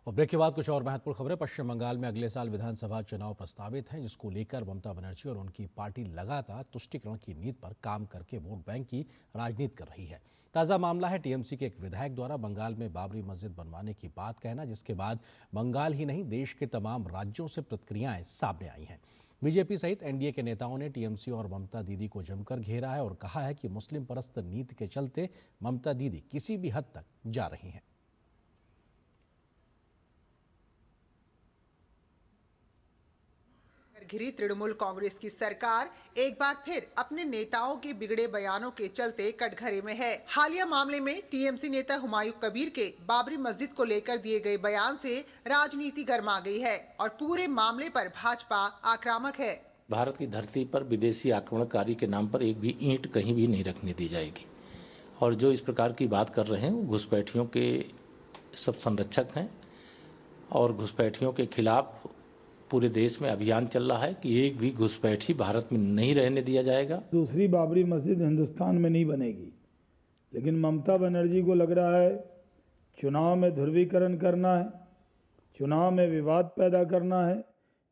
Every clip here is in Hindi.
और ब्रेक के बाद कुछ और महत्वपूर्ण खबरें। पश्चिम बंगाल में अगले साल विधानसभा चुनाव प्रस्तावित हैं, जिसको लेकर ममता बनर्जी और उनकी पार्टी लगातार तुष्टीकरण की नीति पर काम करके वोट बैंक की राजनीति कर रही है। ताज़ा मामला है टीएमसी के एक विधायक द्वारा बंगाल में बाबरी मस्जिद बनवाने की बात कहना, जिसके बाद बंगाल ही नहीं देश के तमाम राज्यों से प्रतिक्रियाएं सामने आई हैं। बीजेपी सहित एनडीए के नेताओं ने टीएमसी और ममता दीदी को जमकर घेरा है और कहा है कि मुस्लिम परस्त नीति के चलते ममता दीदी किसी भी हद तक जा रही हैं। घिरी तृणमूल कांग्रेस की सरकार एक बार फिर अपने नेताओं के बिगड़े बयानों के चलते कटघरे में है। हालिया मामले में टीएमसी नेता हुमायूं कबीर के बाबरी मस्जिद को लेकर दिए गए बयान से राजनीति गर्मा गई है और पूरे मामले पर भाजपा आक्रामक है। भारत की धरती पर विदेशी आक्रमणकारी के नाम पर एक भी ईंट कहीं भी नहीं रखने दी जाएगी। और जो इस प्रकार की बात कर रहे हैं वो घुसपैठियों के सब संरक्षक हैं और घुसपैठियों के खिलाफ पूरे देश में अभियान चल रहा है कि एक भी घुसपैठी भारत में नहीं रहने दिया जाएगा। दूसरी बाबरी मस्जिद हिंदुस्तान में नहीं बनेगी, लेकिन ममता बनर्जी को लग रहा है चुनाव में ध्रुवीकरण करना है, चुनाव में विवाद पैदा करना है,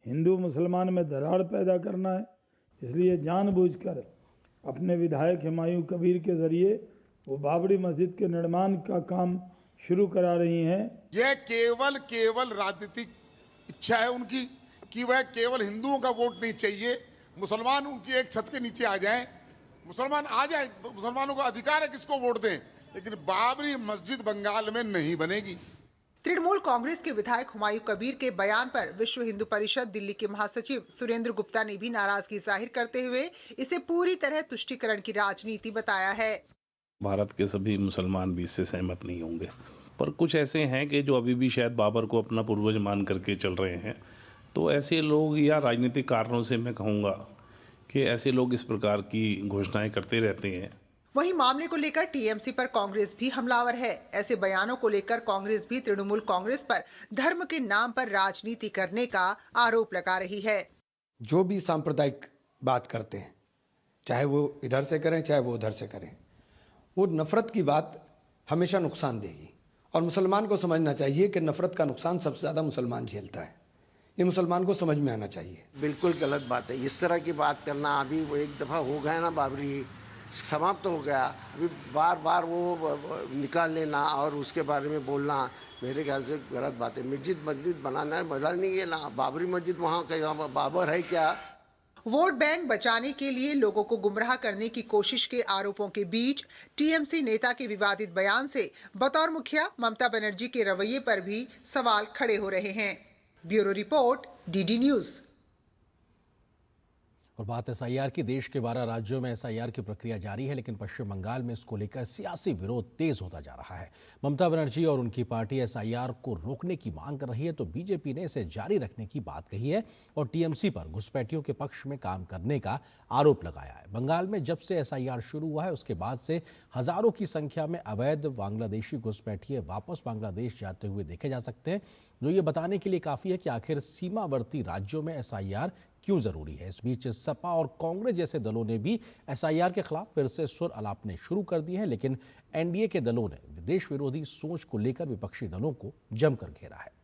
हिंदू मुसलमान में दरार पैदा करना है। इसलिए जानबूझकर अपने विधायक हुमायूं कबीर के जरिए वो बाबरी मस्जिद के निर्माण का काम शुरू करा रही हैं। यह केवल राजनीतिक इच्छा है उनकी कि वह केवल हिंदुओं का वोट नहीं चाहिए, मुसलमान उनकी एक छत के नीचे आ जाएं, मुसलमान आ जाए, मुसलमानों का अधिकार है किसको वोट दें, लेकिन बाबरी मस्जिद बंगाल में नहीं बनेगी। तृणमूल कांग्रेस के विधायक हुमायूं कबीर के बयान पर विश्व हिंदू परिषद दिल्ली के महासचिव सुरेंद्र गुप्ता ने भी नाराजगी जाहिर करते हुए इसे पूरी तरह तुष्टीकरण की राजनीति बताया है। भारत के सभी मुसलमान भी इससे सहमत नहीं होंगे, पर कुछ ऐसे हैं कि जो अभी भी शायद बाबर को अपना पूर्वज मान करके चल रहे हैं। तो ऐसे लोग या राजनीतिक कारणों से मैं कहूँगा कि ऐसे लोग इस प्रकार की घोषणाएं करते रहते हैं। वहीं मामले को लेकर टीएमसी पर कांग्रेस भी हमलावर है। ऐसे बयानों को लेकर कांग्रेस भी तृणमूल कांग्रेस पर धर्म के नाम पर राजनीति करने का आरोप लगा रही है। जो भी सांप्रदायिक बात करते हैं, चाहे वो इधर से करें चाहे वो उधर से करें, वो नफरत की बात हमेशा नुकसान देगी। और मुसलमान को समझना चाहिए कि नफरत का नुकसान सबसे ज़्यादा मुसलमान झेलता है। ये मुसलमान को समझ में आना चाहिए। बिल्कुल गलत बात है इस तरह की बात करना। अभी वो एक दफ़ा हो गया ना, बाबरी समाप्त तो हो गया, अभी बार बार वो निकाल लेना और उसके बारे में बोलना मेरे ख्याल से गलत बात है। मस्जिद बनाना मजा नहीं है ना, बाबरी मस्जिद वहाँ कहीं बाबर है क्या? वोट बैंक बचाने के लिए लोगों को गुमराह करने की कोशिश के आरोपों के बीच टीएमसी नेता के विवादित बयान से बतौर मुखिया ममता बनर्जी के रवैये पर भी सवाल खड़े हो रहे हैं। Bureau report, DD news. और बात एसआईआर की। देश के 12 राज्यों में एसआईआर की प्रक्रिया जारी है, लेकिन पश्चिम बंगाल में इसको लेकर सियासी विरोध तेज होता जा रहा है। ममता बनर्जी और उनकी पार्टी एसआईआर को रोकने की मांग कर रही है, तो बीजेपी ने इसे जारी रखने की बात कही है और टीएमसी पर घुसपैठियों के पक्ष में काम करने का आरोप लगाया है। बंगाल में जब से एसआईआर शुरू हुआ है उसके बाद से हजारों की संख्या में अवैध बांग्लादेशी घुसपैठिए वापस बांग्लादेश जाते हुए देखे जा सकते हैं, जो ये बताने के लिए काफी है कि आखिर सीमावर्ती राज्यों में एसआईआर क्यों जरूरी है। इस बीच सपा और कांग्रेस जैसे दलों ने भी एसआईआर के खिलाफ फिर से सुर अलापने शुरू कर दिए हैं, लेकिन एनडीए के दलों ने विदेश विरोधी सोच को लेकर विपक्षी दलों को जमकर घेरा है।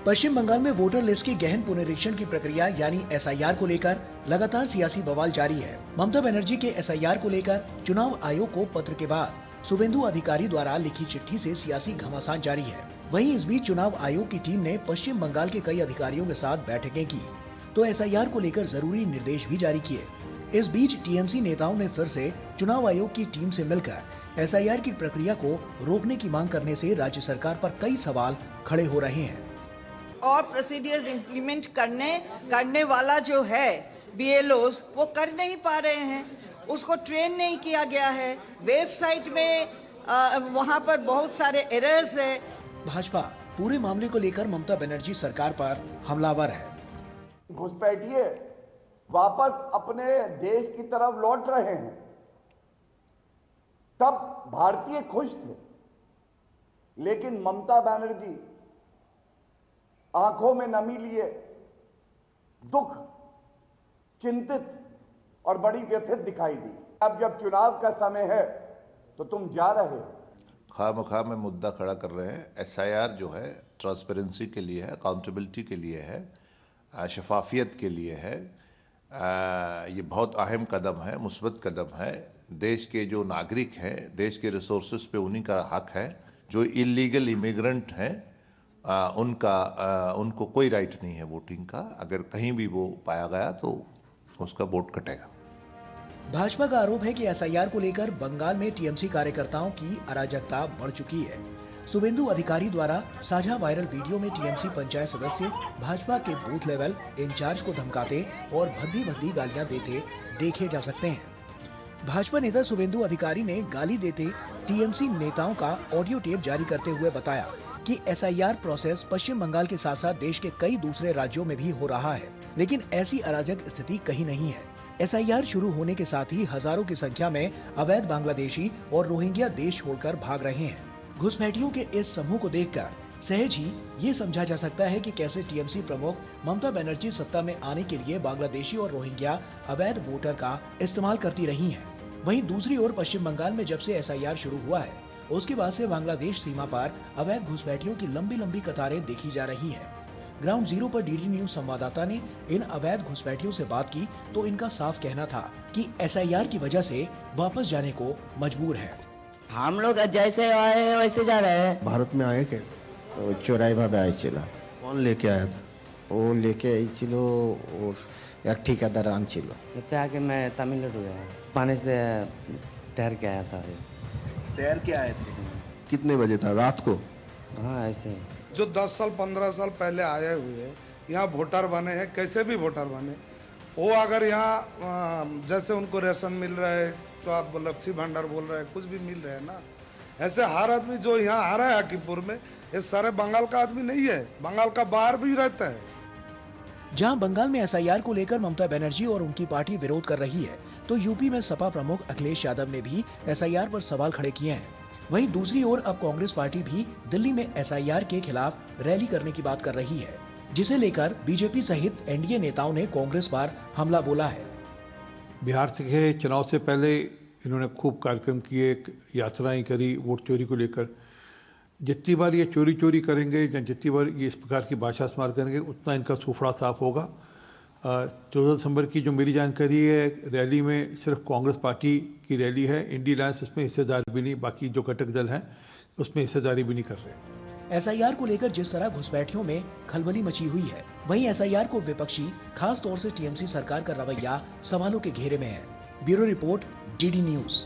पश्चिम बंगाल में वोटर लिस्ट के गहन पुनरीक्षण की प्रक्रिया यानी एसआईआर को लेकर लगातार सियासी बवाल जारी है। ममता बनर्जी के एसआईआर को लेकर चुनाव आयोग को पत्र के बाद शुभेंदु अधिकारी द्वारा लिखी चिट्ठी से सियासी घमासान जारी है। वहीं इस बीच चुनाव आयोग की टीम ने पश्चिम बंगाल के कई अधिकारियों के साथ बैठकें की तो एसआईआर को लेकर जरूरी निर्देश भी जारी किए। इस बीच टीएमसी नेताओं ने फिर से चुनाव आयोग की टीम से मिलकर एसआईआर की प्रक्रिया को रोकने की मांग करने से राज्य सरकार पर कई सवाल खड़े हो रहे हैं। और प्रोसीडियर्स इम्प्लीमेंट करने वाला जो है बीएलओस वो कर नहीं पा रहे हैं, उसको ट्रेन नहीं किया गया है। वेबसाइट में वहां पर बहुत सारे एरर्स है। भाजपा पूरे मामले को लेकर ममता बनर्जी सरकार पर हमलावर है। घुसपैठिए वापस अपने देश की तरफ लौट रहे हैं, तब भारतीय खुश थे, लेकिन ममता बनर्जी आंखों में नमी लिए दुख, चिंतित और बड़ी व्यथित दिखाई दी। अब जब चुनाव का समय है तो तुम जा रहे हो। खामखा में मुद्दा खड़ा कर रहे हैं। एसआईआर जो है ट्रांसपेरेंसी के लिए है, अकाउंटेबिलिटी के लिए है, शफाफियत के लिए है। ये बहुत अहम कदम है, मुस्बत कदम है। देश के जो नागरिक हैं, देश के रिसोर्सेज पे उन्हीं का हक है। जो इलीगल इमिग्रेंट हैं उनको कोई राइट नहीं है वोटिंग का। अगर कहीं भी वो पाया गया तो उसका वोट कटेगा। भाजपा का आरोप है कि एसआईआर को लेकर बंगाल में टीएमसी कार्यकर्ताओं की अराजकता बढ़ चुकी है। शुभेंदु अधिकारी द्वारा साझा वायरल वीडियो में टीएमसी पंचायत सदस्य भाजपा के बूथ लेवल इंचार्ज को धमकाते और भद्दी गालियां देते देखे जा सकते हैं। भाजपा नेता शुभेंदु अधिकारी ने गाली देते टीएमसी नेताओं का ऑडियो टेप जारी करते हुए बताया कि एसआईआर प्रोसेस पश्चिम बंगाल के साथ साथ देश के कई दूसरे राज्यों में भी हो रहा है, लेकिन ऐसी अराजक स्थिति कहीं नहीं है। एसआईआर शुरू होने के साथ ही हजारों की संख्या में अवैध बांग्लादेशी और रोहिंग्या देश छोड़कर भाग रहे हैं। घुसपैठियों के इस समूह को देखकर सहज ही ये समझा जा सकता है कि कैसे टीएमसी प्रमुख ममता बनर्जी सत्ता में आने के लिए बांग्लादेशी और रोहिंग्या अवैध वोटर का इस्तेमाल करती रही हैं। वहीं दूसरी ओर पश्चिम बंगाल में जब से एसआईआर शुरू हुआ है, उसके बाद से बांग्लादेश सीमा पार अवैध घुसपैठियों की लंबी कतारें देखी जा रही है। ग्राउंड जीरो पर डीडी न्यूज संवाददाता ने इन अवैध घुसपैठियों से बात की तो इनका साफ कहना था कि एसआईआर की वजह से वापस जाने को मजबूर है। हम लोग जैसे आए वैसे जा रहे हैं। भारत में आए के चोराई भावे आइছিল। कौन लेके आया था? वो लेके आइছিল एक ठेकेदार आनছিল। पे आके मैं तमिलनाडु गया, पानी से तैर के आया था। तैर के आए थे? कितने बजे था? रात को? हाँ ऐसे। जो 10 साल 15 साल पहले आए हुए यहाँ वोटर बने हैं, कैसे भी वोटर बने, वो अगर यहाँ जैसे उनको राशन मिल रहा है तो आप लक्ष्मी भंडार बोल रहे हैं, कुछ भी मिल रहा है ना, ऐसे हर आदमी जो यहाँ आ रहा है हाकीपुर में, ये सारे बंगाल का आदमी नहीं है, बंगाल का बाहर भी रहता है। जहां बंगाल में एसआईआर को लेकर ममता बनर्जी और उनकी पार्टी विरोध कर रही है, तो यूपी में सपा प्रमुख अखिलेश यादव ने भी एसआईआर पर सवाल खड़े किए हैं। वहीं दूसरी ओर अब कांग्रेस पार्टी भी दिल्ली में एसआईआर के खिलाफ रैली करने की बात कर रही है, जिसे लेकर बीजेपी सहित एनडीए नेताओं ने कांग्रेस पर हमला बोला है। बिहार के चुनाव से पहले इन्होंने खूब कार्यक्रम किए, यात्राएं करी वोट चोरी को लेकर। जितनी बार ये चोरी करेंगे या जितनी बार ये इस प्रकार की भाषा इस्तेमाल करेंगे, उतना इनका सूफड़ा साफ होगा। 14 दिसंबर की जो मेरी जानकारी है, रैली में सिर्फ कांग्रेस पार्टी की रैली है, इंडी अलायंस उसमें हिस्सेदार भी नहीं, बाकी जो घटक दल हैं उसमें हिस्सेदारी भी नहीं कर रहे। एसआईआर को लेकर जिस तरह घुसपैठियों में खलबली मची हुई है, वहीं एसआईआर को विपक्षी खास तौर से टीएमसी सरकार का रवैया सवालों के घेरे में है। Bureau report, DD news.